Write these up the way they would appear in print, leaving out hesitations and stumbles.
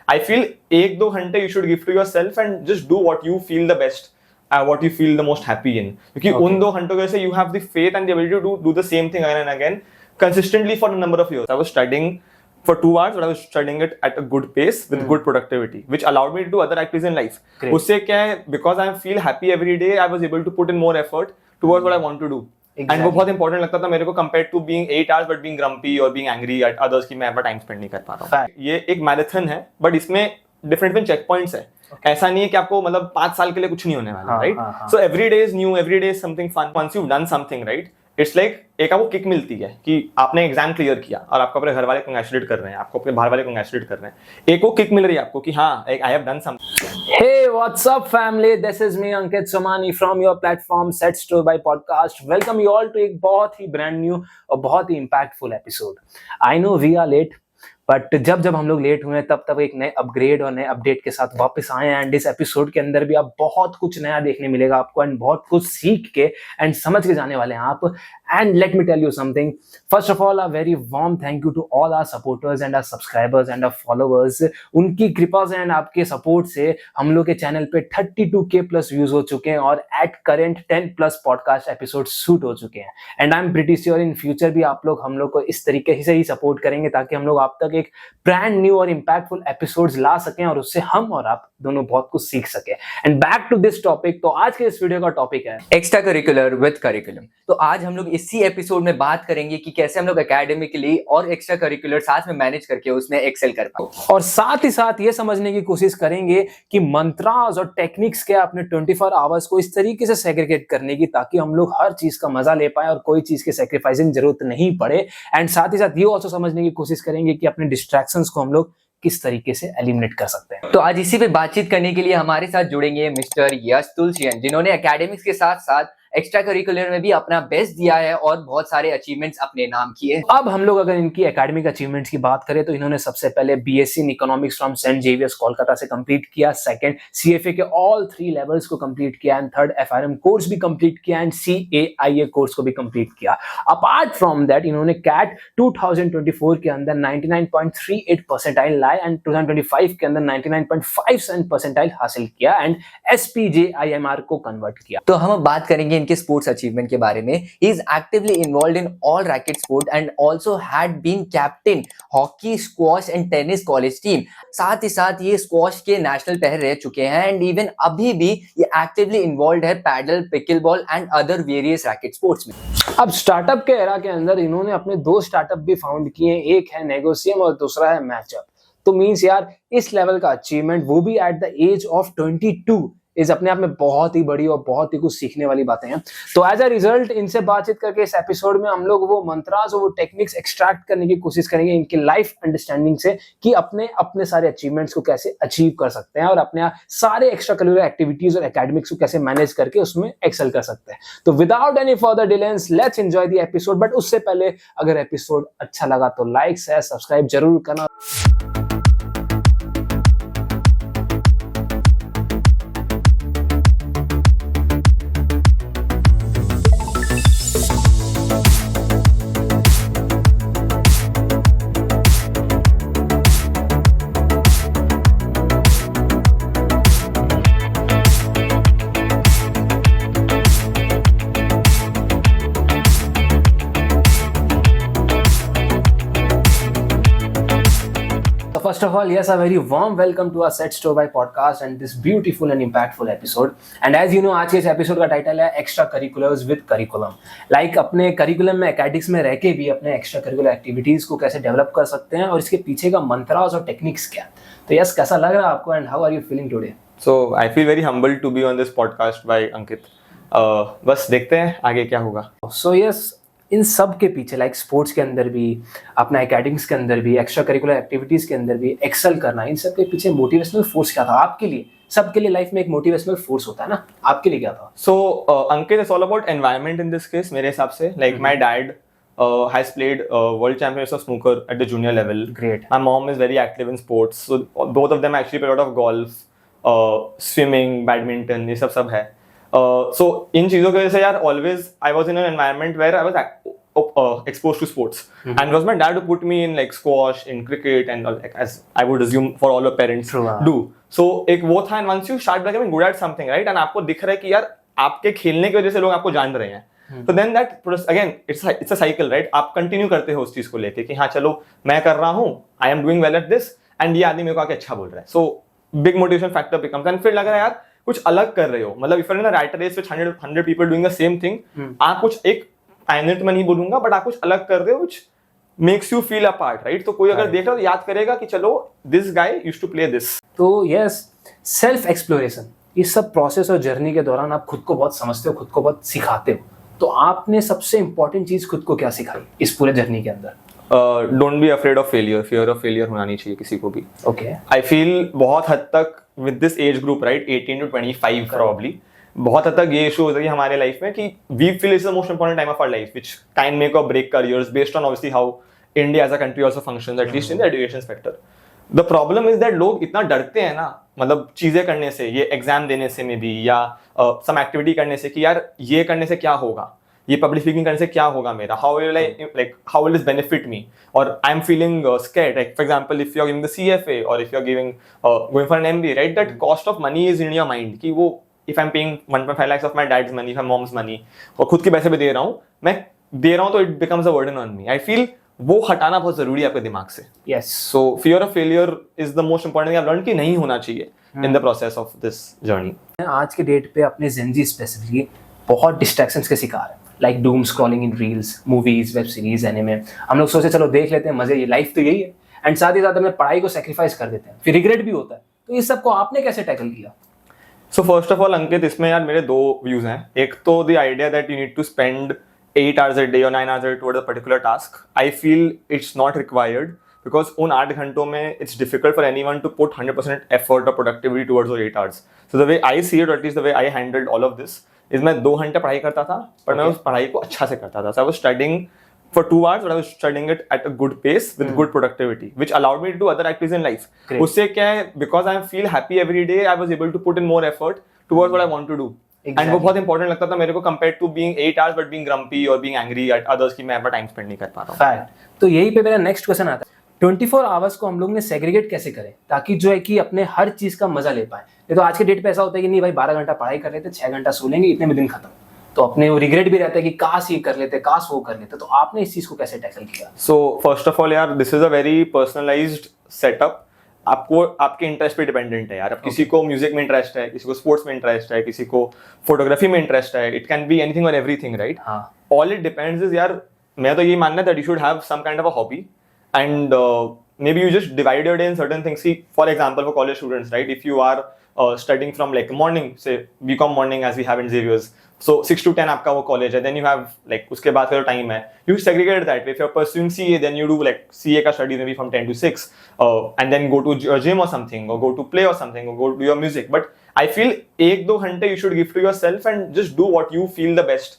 I feel 1-2 घंटे you should give to yourself and just do what you feel the best, what you feel the most happy in. क्योंकि उन 2 घंटों के वजह से you have the faith and the ability to do the same thing again and again consistently for a number of years. I was studying for 2 hours, but I was studying it at a good pace with good productivity, which allowed me to do other activities in life. उससे क्या है, because I feel happy every day, I was able to put in more effort towards what I want to do. Exactly. And वो बहुत important लगता था मेरे को compared to being 8 hours but being grumpy or being angry at others कि मैं अपना time spend नहीं कर पा रहा हूँ. ये एक मैराथन है, but इसमें different check points है. Okay. ऐसा नहीं है कि आपको मतलब 5 साल के लिए कुछ नहीं होने वाला, right? So every day is new, every day is something fun. Once you've done something, right? It's like एक आपको किक मिलती है कि आपने एग्जाम क्लियर किया और आपको अपने घर वाले कंग्रेचुलेट कर रहे हैं, आपको अपने बाहर वाले कंग्रेचुलेट कर रहे हैं, एक वो किक मिल रही है आपको कि हाँ I have done something. Hey, what's up family? This is me Ankit Somani from your platform Set Store by Podcast. Welcome you all to एक बहुत ही brand new और बहुत ही impactful episode. I know we are late. But जब हम लोग late हुए तब एक नए अपग्रेड और नए अपडेट के साथ वापस आए हैं एंड इस एपिसोड के अंदर भी आप बहुत कुछ नया देखने मिलेगा आपको एंड बहुत कुछ सीख के एंड समझ के जाने वाले हैं आप. And let me tell you something. First of all a very warm thank you to all our supporters and our subscribers and our followers. उनकी कृपा से एंड आपके सपोर्ट से हम लोग के चैनल पे 32K प्लस व्यूज हो चुके हैं और at current 10 plus podcast episode shoot हो चुके हैं. And I am pretty sure in future भी आप लोग हम लोग को इस तरीके से ही सपोर्ट करेंगे ताकि हम लोग आप तक एक ब्रांड न्यू और इंपैक्टफुल एपिसोड्स ला सकें और उससे हम और आप दोनों बहुत कुछ सीख सके. And back to this topic. तो आज के इस वीडियो का टॉपिक है एक्स्ट्रा करिकुलर विद करिकुलम. तो आज हम लोग इसी एपिसोड में बात करेंगे कि कैसे हम लोग एकेडमिकली और एक्स्ट्रा करिकुलर साथ में मैनेज करके उसमें एक्सेल कर पाओ. और साथ ही साथ ये समझने की कोशिश करेंगे कि मंत्रास और टेक्निक्स के अपने 24 आवर्स को इस तरीके से सेग्रीगेट करने की ताकि हम लोग हर चीज का मजा ले पाए और कोई चीज के सेक्रीफाइसिंग जरूरत नहीं पड़े. एंड साथ ही साथ ये ऑल्सो समझने की कोशिश करेंगे कि अपने डिस्ट्रैक्शंस को हम लोग किस तरीके से एलिमिनेट कर सकते हैं. तो आज इसी पे बातचीत करने के लिए हमारे साथ जुड़ेंगे मिस्टर यश तुलसियन, जिन्होंने एकेडमिक्स के साथ साथ एक्स्ट्रा करिकुलर में भी अपना बेस्ट दिया है और बहुत सारे अचीवमेंट्स अपने नाम किए. अब हम लोग अगर इनकी एकेडमिक अचीवमेंट्स की बात करें तो इन्होंने सबसे पहले BSc in economics from Saint Xavier's Kolkata से कंप्लीट किया. सेकंड सीएफए के ऑल 3 लेवल्स को कंप्लीट किया एंड थर्ड एफआरएम कोर्स भी कंप्लीट किया एंड सीएआईए कोर्स को भी कंप्लीट किया. अपार्ट फ्रॉम दैट इन्होंने कैट 2024 के अंदर 99.38 परसेंटाइल लाए एंड 2025 के अंदर 99.57 परसेंटाइल हासिल किया एंड एसपीजेआईएमआर को कन्वर्ट किया. तो हम बात करेंगे इनके स्पोर्ट्स अचीवमेंट के बारे में. He is actively involved in all racket sport and also had been captain hockey, squash and tennis college team. साथ ही साथ ये स्क्वॉश के नेशनल प्लेयर रह चुके हैं एंड इवन अभी भी ये एक्टिवली इन्वॉल्व्ड है paddle, pickleball and other various racket sports में. अब स्टार्टअप के एरा के अंदर इन्होंने अपने 2 स्टार्टअप भी फाउंड किए. एक है नेगोशियम और दूसरा है मैचअप. तो मींस यार इस लेवल का अचीवमेंट वो भी एट द एज ऑफ 22 इस अपने आप में बहुत ही बड़ी और बहुत ही कुछ सीखने वाली बातें हैं. तो एज अ रिजल्ट इनसे बातचीत करके इस एपिसोड में हम लोग वो मंत्रास और वो टेक्निक्स एक्सट्रैक्ट करने की कोशिश करेंगे इनकी लाइफ अंडरस्टैंडिंग से कि अपने सारे अचीवमेंट्स को कैसे अचीव कर सकते हैं और अपने सारे एक्स्ट्रा करिकुलर एक्टिविटीज और एकेडमिक्स को कैसे मैनेज करके उसमें एक्सेल कर सकते हैं. तो without any further delays let's enjoy the episode. But उससे पहले अगर एपिसोड अच्छा लगा तो लाइक शेयर सब्सक्राइब जरूर करना. First of all, yes, a very warm welcome to our Set Store by Podcast and this beautiful and impactful episode. And as you know, आज के इस एपिसोड का टाइटल है extra curriculars with curriculum. Like अपने curriculum में academics में रह के भी अपने एक्स्ट्रा करिकुलर एक्टिविटीज को कैसे डेवलप कर सकते हैं और इसके पीछे का मंत्रास और टेक्निक्स क्या. तो यस, कैसा लग रहा है आपको and how are you feeling today? So I feel very humbled to be on this podcast by Ankit. बस देखते हैं आगे क्या होगा. So yes, इन सब के पीछे लाइक स्पोर्ट्स के अंदर भी, अपना एकेडमिक्स के अंदर भी, एक्स्ट्रा करिकुलर एक्टिविटीज के अंदर भी एक्सेल करना, इन सब के पीछे मोटिवेशनल फोर्स क्या था आपके लिए? सबके लिए लाइफ में एक मोटिवेशनल फोर्स होता है ना, आपके लिए क्या था? So Ankit, it's all about environment in this case. मेरे हिसाब से like my dad has played world championships of snooker at the junior level. Great. My mom is very active in sports, so both of them actually play a lot of golf, swimming, badminton, ये सब है. So इन चीजों की वजह से यार always I was in an environment where I was exposed to sports. And it was my dad who put me in like squash, in cricket, and like, as I would assume for all your parents True, do. So एक वो था, and once you start becoming good at something, right, and आपको दिख रहा है कि यार आपके खेलने की वजह से लोग आपको जान रहे हैं, तो then that again it's a cycle, right? आप कंटिन्यू करते हो उस चीज को लेके कि हाँ चलो मैं कर रहा हूँ, I am doing well at this, and ये आदमी मेरे को आके अच्छा बोल रहा है. So big motivation factor becomes, and फिर लग रहा है यार कुछ अलग कर रहे हो, मतलब if you're in a rat race with 100 people doing the same thing, आप कुछ एक आयनित में नहीं बोलूंगा, बट आप कुछ अलग कर रहे हो which makes you feel apart, right? तो कोई अगर देख रहा हो तो याद करेगा कि चलो this guy used to play this. तो यस, सेल्फ एक्सप्लोरेशन, इस सब प्रोसेस और जर्नी के दौरान आप खुद को बहुत समझते हो, खुद को बहुत सिखाते हो. तो आपने सबसे इंपॉर्टेंट चीज खुद को क्या सिखाई इस पूरे जर्नी के अंदर? Don't be afraid of failure. Fear of failure होना नहीं चाहिए किसी को भी. ओके. I feel बहुत हद तक with this age group, right, 18 to 25 probably, बहुत हद तक ये इशू होता है हमारे लाइफ में कि we feel it's the most important time of our life which can make or break careers based on obviously how India as a country also functions, at least in the education sector. The problem is that लोग इतना डरते हैं ना, मतलब चीजें करने से, ये एग्जाम देने से में भी, या some activity करने से कि यार ये करने से क्या होगा, ये पब्लिक स्पीकिंग करने से क्या होगा मेरा, how will this benefit me, or I'm feeling scared, like for example if you're giving the CFA or if you're giving going for an MBA, right, that cost of money is in your mind कि वो if I'm paying 1.5 lakhs of my dad's money, my mom's money, और खुद के पैसे भी दे रहा हूँ, मैं दे रहा हूँ, तो it becomes a burden on me. I feel वो हटाना बहुत जरूरी है आपके दिमाग से. Yes. So fear of failure is the most important thing I've learned कि नहीं होना चाहिए in the process of this journey. आज के डेट पे अपने जेनजी स्पेसिफिकली बहुत डिस्ट्रैक्शंस के शिकार है, like doom scrolling in reels, movies, web series, anime. हम लोग सोचे चलो देख लेते हैं, मजे, ये लाइफ तो यही है, एंड साथ ही साथ अपने पढ़ाई को सेक्रीफाइस कर देते हैं, फिर रिग्रेट भी होता है. तो इस सब को आपने कैसे टैकल किया? So first of all, Ankit, इसमें यार मेरे दो views हैं. एक तो the idea that you need to spend 8 hours a day or 9 hours a day towards a particular task. I feel it's not required because उन 8 घंटों में it's difficult for anyone to put 100% effort or productivity towards those 8 hours. So the way I see it, or at least the way I handled all of this, is मैं 2 घंटे पढ़ाई करता था, पर मैं उस पढ़ाई को अच्छा से करता था. So I was studying for 2 hours, but I was studying it at a good pace with good productivity, which allowed me to do other activities in life. Great. उससे क्या है, because I feel happy every day, I was able to put in more effort towards what I want to do. Exactly. And वो बहुत important लगता था मेरे को compared to being 8 hours but being grumpy or being angry at others कि मैं अपना time spend नहीं कर पा रहा हूँ. फैक्ट. तो यही पे मेरा नेक्स्ट क्वेश्चन आता है, 24 आवर्स को हम लोग ने सेग्रीगेट कैसे करें ताकि जो है कि अपने हर चीज का मजा ले पाए? ये तो आज के डेट पे ऐसा होता है कि नहीं भाई 12 घंटा पढ़ाई कर लेते, 6 घंटा सो लेंगे, इतने में दिन खत्म. तो अपने वो रिग्रेट भी रहता है कि काश ये कर लेते, काश वो कर लेते. तो आपने इस चीज को कैसे टैकल किया? So first of all यार, this is a very personalized setup. आपको आपके इंटरेस्ट पे डिपेंडेंट है यार. अब किसी को म्यूजिक में इंटरेस्ट है, किसी को स्पोर्ट्स में इंटरेस्ट है, किसी को फोटोग्राफी में इंटरेस्ट है. इट कैन बी एनीथिंग और everything, right? All it depends is यार, मैं तो ये मानना है that you should have some kind of a hobby, and maybe you just divide your day in certain things. See, for example, for college students, right, if you are studying from like morning, say BCom morning as we have in Xavier's, so 6 to 10 आपका वो college है, then you have like उसके बाद का जो time है, you segregate that. If you're pursuing CA, then you do like CA का study maybe from 10 to 6, and then go to a gym or something, or go to play or something, or go do your music. But I feel 1-2 घंटे you should give to yourself and just do what you feel the best,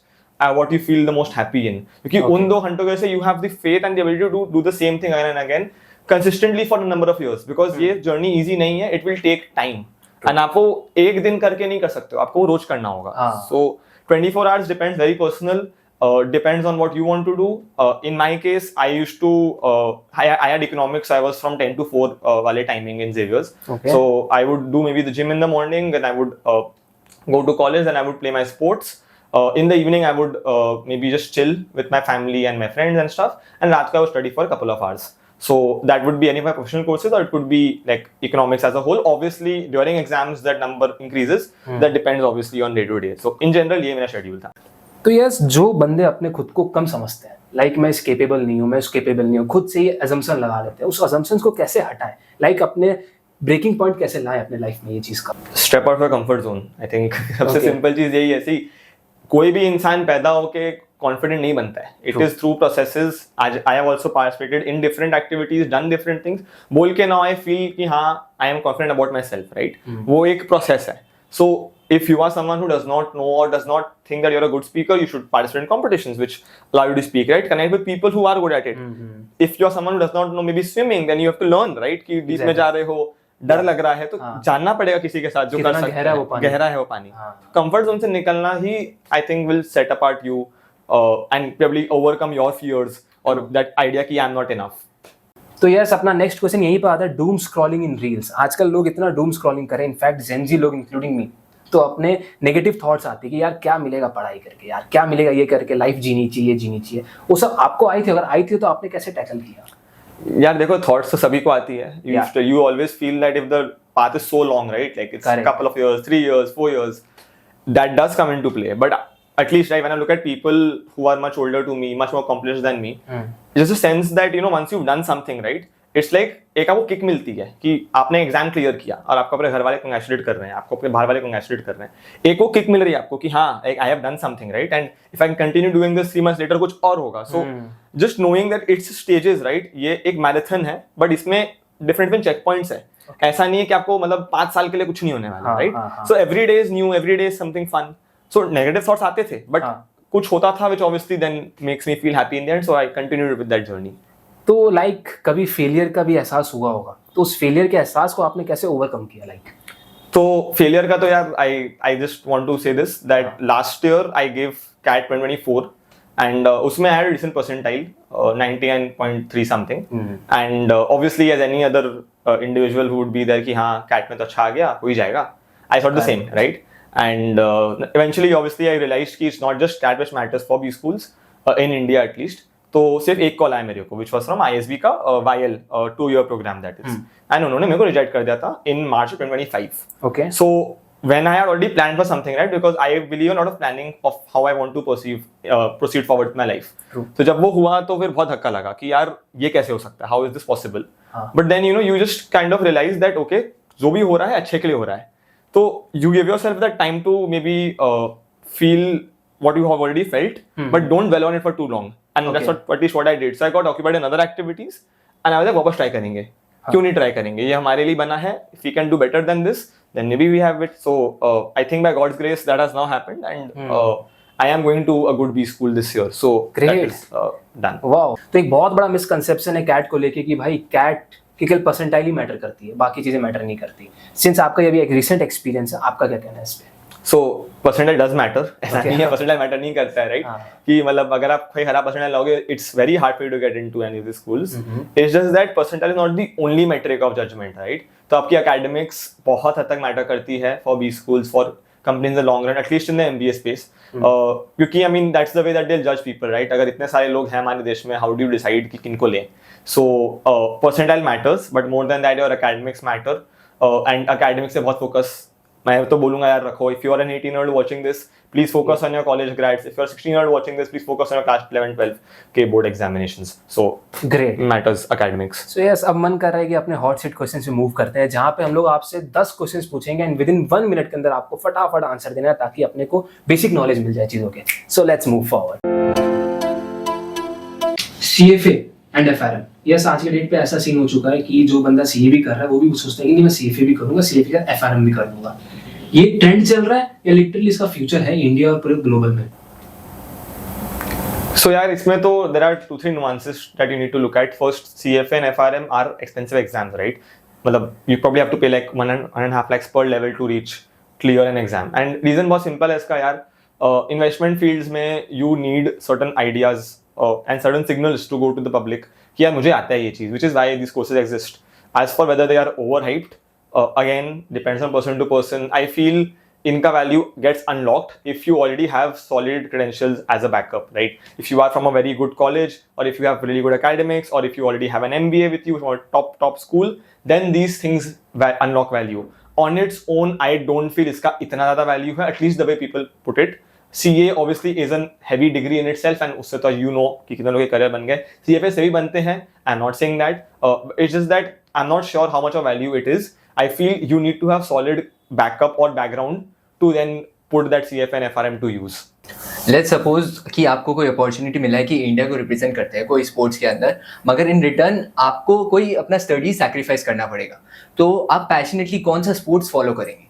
what you feel the most happy in. क्योंकि उन 2 घंटों के से you have the faith and the ability to do the same thing again and again consistently for a number of years, because ये journey easy नहीं है. It will take time, and आप वो एक दिन करके नहीं कर सकते हो, आपको रोज करना होगा. So 24 hours depends, very personal, depends on what you want to do. In my case, I used to I had economics. I was from 10 to 4 वाले timing in Xavier's. Okay. So I would do maybe the gym in the morning, and I would go to college and I would play my sports. In the evening, I would maybe just chill with my family and my friends and stuff, and रात को I would study for a couple of hours. So that would be any of my professional courses, or it could be like economics as a whole. Obviously, during exams that number increases. That depends obviously on day to day. So in general, ये मेरा schedule था. तो yes, जो बंदे अपने खुद को कम समझते हैं, लाइक मैं इस केपेबल नहीं हूँ, मैं उस केपेबल नहीं हूँ, खुद से ये assumption लगा लेते हैं, उस assumptions को कैसे हटाएं, लाइक अपने ब्रेकिंग पॉइंट कैसे लाएं अपने लाइफ में ये चीज का? Step out of your comfort zone. I think सबसे सिंपल चीज यही है. सी, कोई भी इंसान पैदा होके कॉन्फिडेंट नहीं बनता है. It is through processes. I have also participated in different activities, done different things. बोल के नाउ आई फील कि हाँ, I am confident about my self, right? वो एक प्रोसेस है. सो if you are someone who does not know or does not think that you're a good speaker, you should participate in competitions which allow you to speak, right? Connect with people who are good at it. If you're someone who does not know maybe swimming, then you have to learn, right? कि बीच में जा रहे हो, डर लग रहा है, तो जानना पड़ेगा किसी के साथ जो कर सकता है. गहरा है वो पानी. कंफर्ट जोन से निकलना ही I think will set apart you and probably overcome your fears or that idea कि I'm not enough. तो यस, अपना नेक्स्ट क्वेश्चन यहीं पर आता है, डूम स्क्रॉलिंग इन रील्स। आजकल लोग इतना डूम स्क्रॉलिंग करें, इनफैक्ट जेनजी लोग इंक्लूडिंग मी, तो अपने नेगेटिव थॉट्स आते हैं कि यार क्या मिलेगा पढ़ाई करके, यार क्या मिलेगा ये करके, लाइफ जीनी चाहिए। वो सब आपको आई थी? अगर आई थी तो आपने कैसे टैकल किया? यार देखो, थॉट्स तो सभी को आती है. You always feel that if the path is so long, right? Like it's a couple of years, 3 years, 4 years, that does come into play. But at least, right, when I look at people who are much older to me, much more accomplished than me, there's a sense that, you know, once you've done something, right, it's like एक आपको kick मिलती है कि आपने exam clear किया और आपको अपने घर वाले कंग्रेचुलेट कर रहे हैं, आपको अपने बाहर वाले कंग्रेचुलेट कर रहे हैं, एक वो किक मिल रही है आपको कि हाँ, I have done something, right, and if I continue doing this 3 months later कुछ और होगा. So just knowing that it's stages, right, ये एक मैराथन है, बट इसमें डिफरेंट चेक पॉइंट्स है. ऐसा नहीं है कि आपको मतलब 5 साल के लिए कुछ नहीं होने वाला, right. So every day is new, every day is something fun. So negative thoughts आते थे, बट कुछ होता था which obviously then makes me feel happy in the end, so I continued with that journey. तो like कभी failure का भी एहसास हुआ होगा, तो उस फेलियर के एहसास को आपने कैसे ओवरकम किया? लाइक तो फेलियर का तो यार I just want to say this that last year I give CAT 2024 and उसमें I had a decent percentile 99.3 something, and obviously as any other individual who would be there कि हाँ cat में तो अच्छा आ गया, हो ही जाएगा. I thought the same, right, and eventually obviously I realised कि it's not just CAT which matters for B schools in India at least. तो सिर्फ एक कॉल आया मेरे को विच वॉज फ्रॉम ISB का YL 2-year programme that is, and उन्होंने मेरे को रिजेक्ट कर दिया था in March 2025. Okay, so when I had already planned for something, right, because I believe a lot of planning of how I want to proceed forward with my life. तो जब वो हुआ तो फिर बहुत धक्का लगा कि यार ये कैसे हो सकता है, how is this possible? But then you just kind of realize that okay, जो भी हो रहा है अच्छे के लिए हो रहा है. तो you give yourself that time to maybe feel what you have already felt, but don't dwell on it for too long. And that's what I did. So I got occupied in other activities, and I was like, वापस try करेंगे, क्यों नहीं try करेंगे, ये हमारे लिए बना है. If we can do better than this, then maybe we have it. So I think by God's grace that has now happened, and I am going to a good B school this year. So Great. that is done. Wow. तो एक बहुत बड़ा misconception है cat को लेके कि भाई cat की केवल परसेंटाइल ही मैटर करती है, बाकी चीजें मैटर नहीं करती. सिंस आपका ये भी एक रिसेंट एक्सपीरियंस है, आपका क्या कहना है इस पे? So percentile does matter. ऐसा नहीं है percentile matter नहीं करता है, right? कि मतलब अगर आप कोई खराब percentile लोगे, it's very hard for you to get into any of the schools. It's just that percentile is not the only metric of judgment, right? तो आपकी academics बहुत हद तक matter करती है for B schools, for companies in the long run, at least in the MBA space. क्योंकि I mean that's the way that they'll judge people, right? अगर इतने सारे लोग हैं हमारे देश में, how do you decide कि किनको लें? So percentile matters, but more than that your academics matter, and academics से बहुत focus मैं तो बोलूंगा यार रखो. If you are an 18-year-old watching this, please focus on your college grads. If you are 16-year-old watching this, please focus on your class 11, 12 के board examinations. So great matters academics. So yes, अब मन कर रहा है कि अपने hot seat question से move करते हैं, जहाँ पे हम लोग आपसे 10 क्वेश्चंस पूछेंगे एंड विद इन 1 मिनट के अंदर आपको फटाफट आंसर देना है ताकि अपने को बेसिक नॉलेज मिल जाए चीजों के. So let's move forward. CFA and FRM. Yes, आज के डेट पे ऐसा सीन हो चुका है कि जो बंदा CA भी कर रहा है वो भी सोचता है कि नहीं मैं CFA भी करूंगा, CFA का FRM भी कर दूंगा. ये ट्रेंड चल रहा है या लिटरली इसका फ्यूचर है इंडिया और पूरे ग्लोबल में? So यार इसमें तो there are 2-3 nuances that you need to look at. First, CFA and FRM are expensive exams, right? मतलब you probably have to pay like 1.5 lakhs per level to reach clear an exam. And reason बहुत simple है इसका यार. Investment fields में you need certain ideas and certain signals to go to the public कि यार मुझे आता है ये चीज, which is why these courses exist. As for whether they are overhyped, again depends on person to person. I feel इनका value gets unlocked if you already have solid credentials as a backup, right? If you are from a very good college, or if you have really good academics, or if you already have an MBA with you from a top school, then these things unlock value. On its own, I don't feel इसका इतना ज़्यादा value है, at least the way people put it. CA obviously is a heavy degree in itself, and उससे तो you know कि कितने लोग के career बन गए. CFA से भी बनते हैं. I'm not saying that. It's just that I'm not sure how much of value it is. I feel you need to have solid backup or background to then put that CFA and FRM to use. Let's suppose कि आपको कोई opportunity मिला है कि India को represent करते हैं कोई स्पोर्ट्स के अंदर, मगर इन रिटर्न आपको कोई अपना स्टडी सैक्रिफाइस करना पड़ेगा, तो आप पैशनेटली कौन सा स्पोर्ट्स फॉलो करेंगे?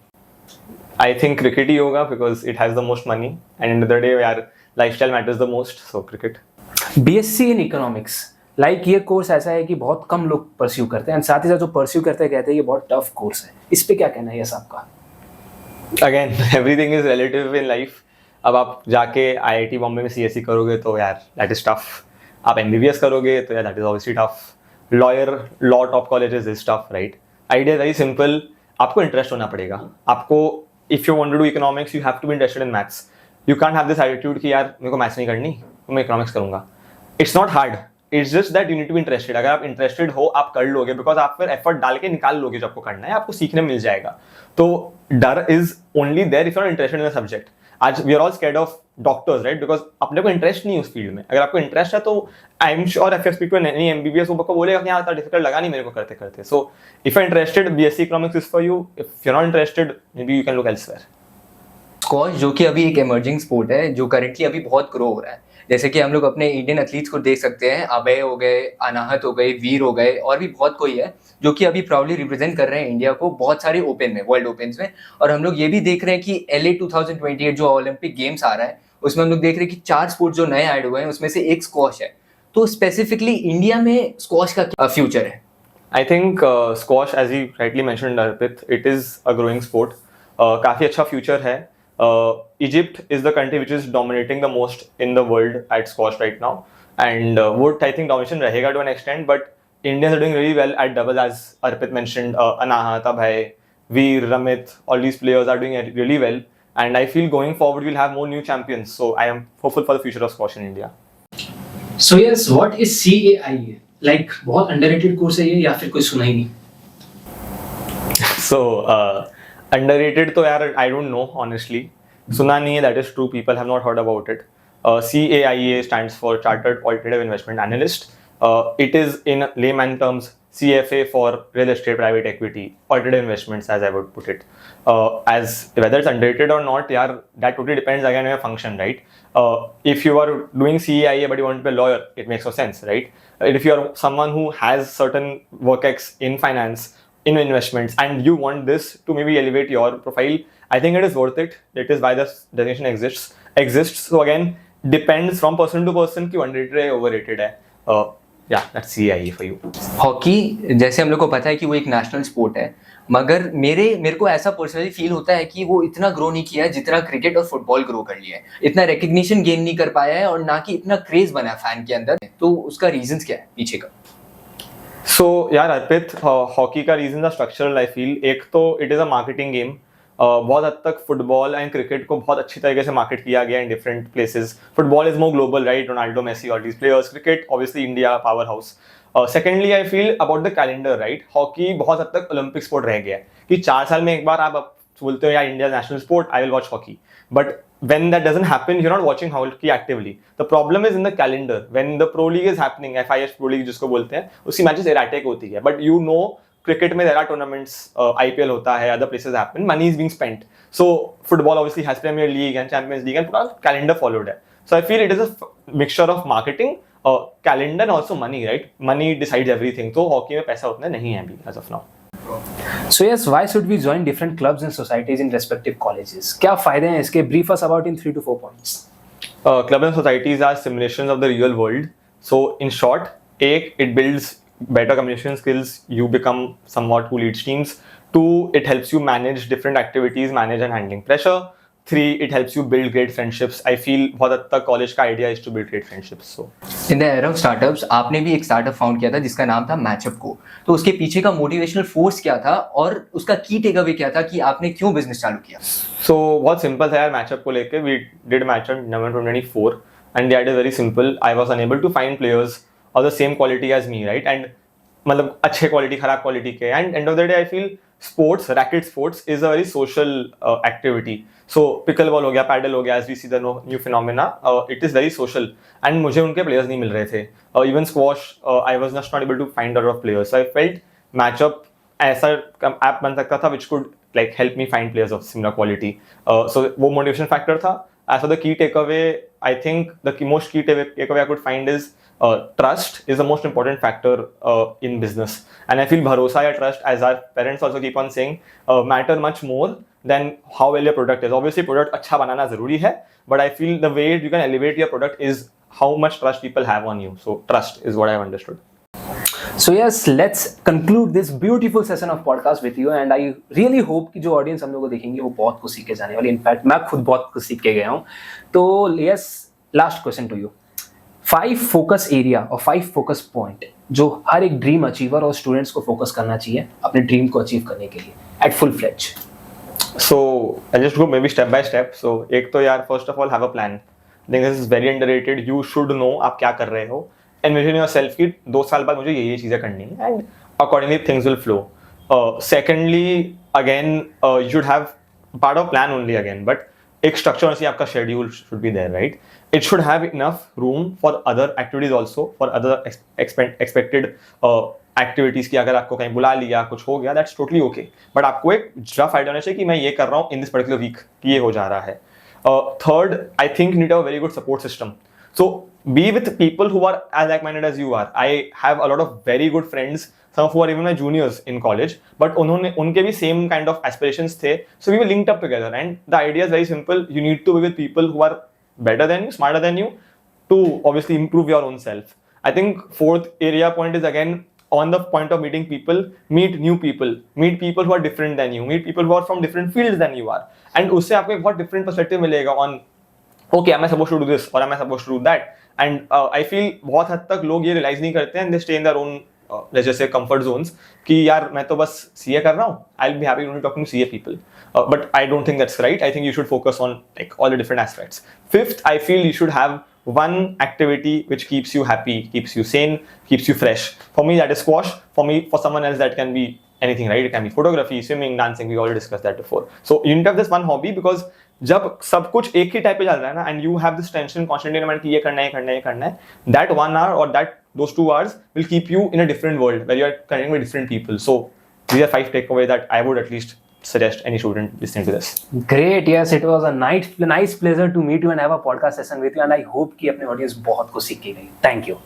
I think cricket ही होगा because it has the most money, and in the day यार lifestyle matters the most, so cricket. BSc in economics, like ये कोर्स ऐसा है कि बहुत कम लोग परस्यू करते हैं, एंड साथ ही साथ जो परस्यू करते हैं कहते हैं ये बहुत टफ कोर्स है. इस पे क्या कहना है यस आपका? Again, everything is relative in life. अब आप जाके IIT बॉम्बे में CSE करोगे तो यार दैट इज टफ, आप MBBS करोगे तो यार that is obviously tough, lawyer law top colleges is tough, right? Idea very simple, आपको इंटरेस्ट होना पड़ेगा। आपको if you want to do economics you have to be interested in maths. You can't have this attitude कि यार मेरे को maths नहीं करनी तो मैं इकोनॉमिक्स करूंगा। It's not hard, it's just that you need to be interested. अगर आप इंटरेस्टेड हो आप कर लोगे, बिकॉज आप फिर एफर्ट डाल के निकाल लोगे जो आपको करना है, आपको सीखने मिल जाएगा। तो डर is only there if you are interested in the subject. आज we are all scared of doctors, right? Because अपने को इंटरेस्ट नहीं है उस फील्ड में। अगर आपको इंटरेस्ट है तो I am sure if you speak to any MBBS वो बोलेगा कि हाँ डिफिकल्ट लगा नहीं मेरे को करते करते। So if you interested BSc economics is for you, if you are not interested maybe you can look elsewhere. Squash जो कि अभी एक इमर्जिंग स्पोर्ट है, जो करंटली अभी बहुत ग्रो हो रहा है। जैसे कि हम लोग अपने इंडियन एथलीट्स को देख सकते हैं, अभय हो गए, अनाहत हो गए, वीर हो गए, और भी बहुत कोई है जो कि अभी प्राउडली रिप्रेजेंट कर रहे हैं इंडिया को बहुत सारे ओपन में, वर्ल्ड ओपन्स में। और हम लोग ये भी देख रहे हैं कि LA 2028 जो ओलंपिक गेम्स आ रहा है उसमें हम लोग देख रहे हैं कि 4 स्पोर्ट्स जो नए ऐड हुए हैं उसमें से एक स्क्वॉश है। तो स्पेसिफिकली इंडिया में स्क्वॉश का क्या फ्यूचर है? I think squash, as you rightly mentioned, Arpit, it is a growing sport. काफी अच्छा फ्यूचर है। Egypt is the country which is dominating the most in the world at squash right now, and वो I think domination रहेगा to an extent, but Indians are doing really well at doubles, as Arpit mentioned. Anahat, Abhay, Veer, Ramit, all these players are doing really well, and I feel going forward we'll have more new champions. So I am hopeful for the future of squash in India. So yes, what is CAIA? Like बहुत underrated course है ये या फिर कोई सुना ही नहीं? So underrated तो यार I don't know honestly. सुना नहीं है, that is true. People have not heard about it. CAIA stands for Chartered Qualitative Investment Analyst. It is in layman terms CFA for real estate private equity, qualitative investments as I would put it. As whether it's underrated or not, yaar, that totally depends again on your function, right? If you are doing CAIA but you want to be a lawyer, it makes no sense, right? If you are someone who has certain work ex in finance, in investments, and you want this to maybe elevate your profile, I think it is worth it. That is why this designation exists. So again, depends from person to person कि underrated है overrated है. Yeah, that's CAIA for you. Hockey जैसे हम लोग को पता है कि वो एक नेशनल स्पोर्ट है, मगर मेरे को ऐसा पर्सनली फील होता है कि वो इतना ग्रो नहीं किया है जितना क्रिकेट और फुटबॉल ग्रो कर लिया है। इतना रिकग्निशन गेन नहीं कर पाया है और ना कि इतना क्रेज बना है फैन के अंदर। तो उसका रीजंस क्या है पीछे का? So यार अर्पित, हॉकी का रीजन है स्ट्रक्चरल आई फील। एक तो it is a marketing game. बहुत हद तक फुटबॉल एंड क्रिकेट को बहुत अच्छी तरीके से मार्केट किया गया in different places. Football is more global, right? Ronaldo, Messi, all these players. Cricket obviously India powerhouse. Secondly I feel about the calendar, right? Hockey बहुत हद तक ओलंपिक स्पोर्ट रह गया है कि 4 साल में एक बार आप बोलते हो यार India national sport, I will watch hockey, but when that doesn't happen, you're not watching hockey actively. The problem is in the calendar. When the pro league is happening, FIS pro league जिसको बोलते हैं, उसकी matches erratic होती है. But you know, cricket में there are tournaments, IPL होता है, other places happen, money is being spent. So football obviously has Premier League and Champions League and पूरा calendar followed है. So I feel it is a mixture of marketing, calendar and also money, right? Money decides everything. तो hockey में पैसा उतना नहीं है अभी as of now. So yes, why should we join different clubs and societies in respective colleges? क्या फायदे हैं इसके? Brief us about in 3 to 4 points. Clubs and societies are simulations of the real world. So in short, it builds better communication skills. You become somewhat who leads teams. 2, it helps you manage different activities, manage and handling pressure. 3, it helps you build great friendships. I feel बहुत हद तक college का idea is to build great friendships. So in the era of startups आपने भी एक startup found किया था जिसका नाम था मैचअप को। तो उसके पीछे का मोटिवेशनल फोर्स क्या था और उसका की टेक अवे क्या था कि आपने क्यों बिजनेस चालू किया? So बहुत सिंपल था यार मैचअप को लेके। We did matchup in November 2024 and the idea is very simple. I was unable to find players of the same quality as me, right? And मतलब अच्छे क्वालिटी खराब क्वालिटी के, and end of the day I feel sports, racket sports is a very social activity. So pickleball हो गया, paddle हो गया, as we see the new phenomena, it is very social and मुझे उनके players नहीं मिल रहे थे. Even squash I was just not able to find a lot of players. So I felt matchup ऐसा ऐप बन सकता था which could like help me find players of similar quality. So वो motivation factor था. As for the key takeaway, I think the most key takeaway I could find is trust is the most important factor in business. And I feel bharosa ya trust, as our parents also keep on saying, matter much more than how well your product is. Obviously product अच्छा बनाना ज़रूरी है, but I feel the way you can elevate your product is how much trust people have on you. So trust is what I've understood. So yes, let's conclude this beautiful session of podcast with you, and I really hope कि जो audience हम लोग को देखेंगे वो बहुत कुछ सीख के जाने वाली. इनफैक्ट मैं खुद बहुत कुछ सीख के गया हूँ. तो yes, last question to you. 5 focus area और 5 focus point जो हर एक ड्रीम अचीवर और स्टूडेंट्स को फोकस करना चाहिए अपने ड्रीम को अचीव करने के लिए at full fledge. So I'll just go maybe step by step. So एक तो यार first of all have a plan. I think this is very underrated. You should know आप क्या कर रहे हो. Envision yourself कि 2 साल बाद मुझे ये चीज़ें करनी है and accordingly things will flow. Secondly, again you should have part of plan only again, but एक structure होना चाहिए, आपका schedule should be there, right? It should have enough room for other activities also, for other expected activities की. अगर आपको कहीं बुला लिया, कुछ हो गया, दैट्स टोटली ओके, बट आपको एक रफ आइडिया होना चाहिए कि मैं ये कर रहा हूँ इन दिस पर्टिकुलर वीक, ये हो जा रहा है. Third, I think need a very good support system. So be with people who are as like minded as you are. I have a lot of very good friends, some who are even my juniors in college, but उनके भी same kind of aspirations थे, so we were linked up together. And the idea is very simple. You need to be with people who are better than you, smarter than you, to obviously improve your own self. I think fourth area point is again on the point of meeting people, meet new people, meet people who are different than you, meet people who are from different fields than you are, and उससे आपको एक बहुत different perspective मिलेगा on okay, am I supposed to do this or am I supposed to do that. And I feel बहुत हद तक लोग ये realize नहीं करते and they stay in their own let's just say comfort zones कि यार मैं तो बस CA कर रहा हूँ, I'll be happy only talking to CA people. But I don't think that's right. I think you should focus on like all the different aspects. Fifth, I feel you should have one activity which keeps you happy, keeps you sane, keeps you fresh. For me, that is squash. For someone else, that can be anything, right? It can be photography, swimming, dancing. We already discussed that before. So you need to have this one hobby because जब सब कुछ एक ही type पे चल रहा है ना, and you have this tension constantly in your mind कि ये करना है, that 1 hour or those 2 hours will keep you in a different world where you are connecting with different people. So these are 5 takeaways that I would at least suggest any student listening to this. Great. Yes, it was a nice pleasure to meet you and have a podcast session with you, and I hope कि अपने audience बहुत कुछ सीख के गई. Thank you.